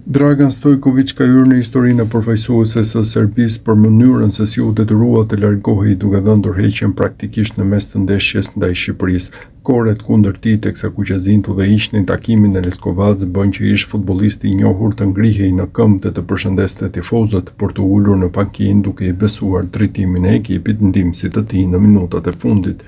Dragan Stojkovic ka hyrë në historinë e përfaqësuese së Serbisë për mënyrën se si u detyrua të largohej duke dhënë dorëheqjen praktikisht në mes të ndeshjes ndaj Shqipërisë. Koret kundër tij teksa kuqezintu dhe hiqnin takimin e Leskovac bën që ish futbollisti i njohur të ngrihej në këmbë dhe të përshëndeste tifozët për të ulur në pankinë duke i besuar drejtimin e ekipit ndihmësit të tij në minutat e fundit.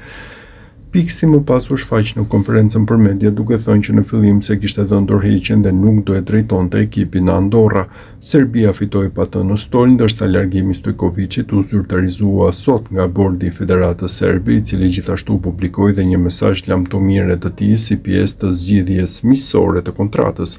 Piksi më pas u shfaq në konferencën për media duke thënë që në fillim se kishte dhënë dorëheqjen dhe nuk do e drejtonte ekipin në Andorra. Serbia fitoi pa të në stol, ndërsa largimi i Stojkovicit u zyrtarizua sot nga bordi i Federatës Serbe, i cili gjithashtu publikoi dhe një mesazh lamtomire të tij si pjesë të zgjidhjes miqësore të kontratës.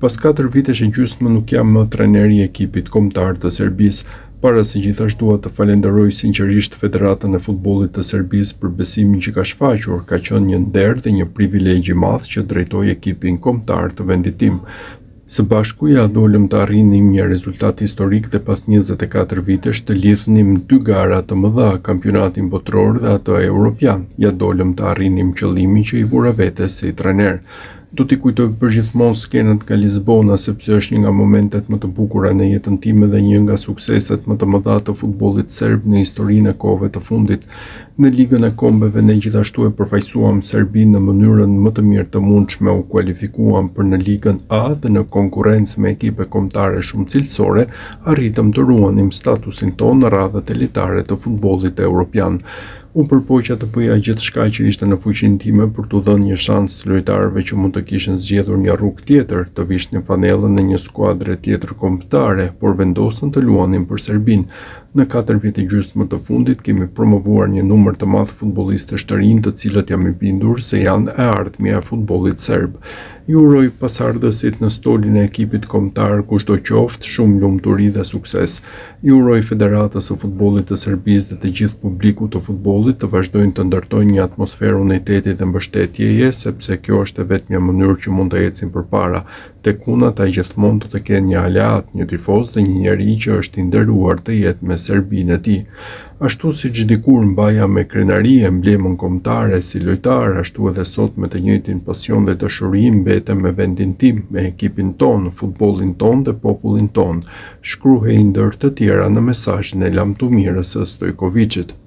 Pas 4 vitesh e gjysmë nuk jam më trajneri i ekipit kombëtar të Serbisë. Para se gjithashtu të falenderoj sinqerisht Federatën e Futbollit të Serbisë për besimin që ka shfaqur, ka qenë një nder dhe një privilegj i madh që drejtoj ekipin kombëtar të vendit tim. Së bashku ja dolëm të arrinim një rezultat historik dhe pas 24 vitesh të lidhnim 2 gara të mëdha, kampionatin botror dhe atë europian. Ja dolëm të arrinim qëllimin që i vura vetes si trajner. Do t'i kujtoj përgjithmonë skenët nga Lisbona sepse është një nga momentet më të bukura në jetën time dhe një nga sukseset më të mëdha të futbollit serb në historinë e kohëve të fundit. Në Ligën e Kombeve ne gjithashtu e përfaqësuam Serbinë në mënyrën më të mirë të mundshme, u kualifikuam për në Ligën A dhe në konkurrencë me ekipe kombëtare shumë cilësore, arritëm të ruanim statusin tonë në radhët elitare të futbollit evropian. Unë përpoqja të bëja gjithçka që ishte në fuqinë time për t'u dhënë një shans lojtarëve që mund të kishin zgjedhur një rrugë tjetër, të vishnin fanellën në një skuadre tjetër kombëtare, por vendosën të luanin për Serbinë. Në 4 vite gjysmë të fundit kemi promovuar një numër të madh futbollistësh të rinj, të cilët jam i bindur se janë e ardhmja e futbollit serb. Ju uroj pasardhësit në stolin e ekipit kombëtar kushdo qoftë shumë lumturi dhe sukses. Ju uroj Federatës së Futbollit të Serbisë dhe të gjithë publikut të futbollit të vazhdojnë të ndërtojnë një atmosferë uniteti dhe mbështetjeje, sepse kjo është e vetmja mënyrë që mund të ecim përpara. Tek unë ata gjithmonë do të kenë një aleat, një tifoz dhe një njeri që është i nderuar të jetë me Serbinë e tij. Ashtu siç dikur mbaja me krenari emblemën kombëtare si lojtar, ashtu edhe sot me të njëjtin pasion dhe dashuri mbetem me vendin tim, me ekipin ton, futbollin ton dhe popullin ton. Shkruhej ndër të tjera në mesazhin e lamtumirës së Stojkovicit.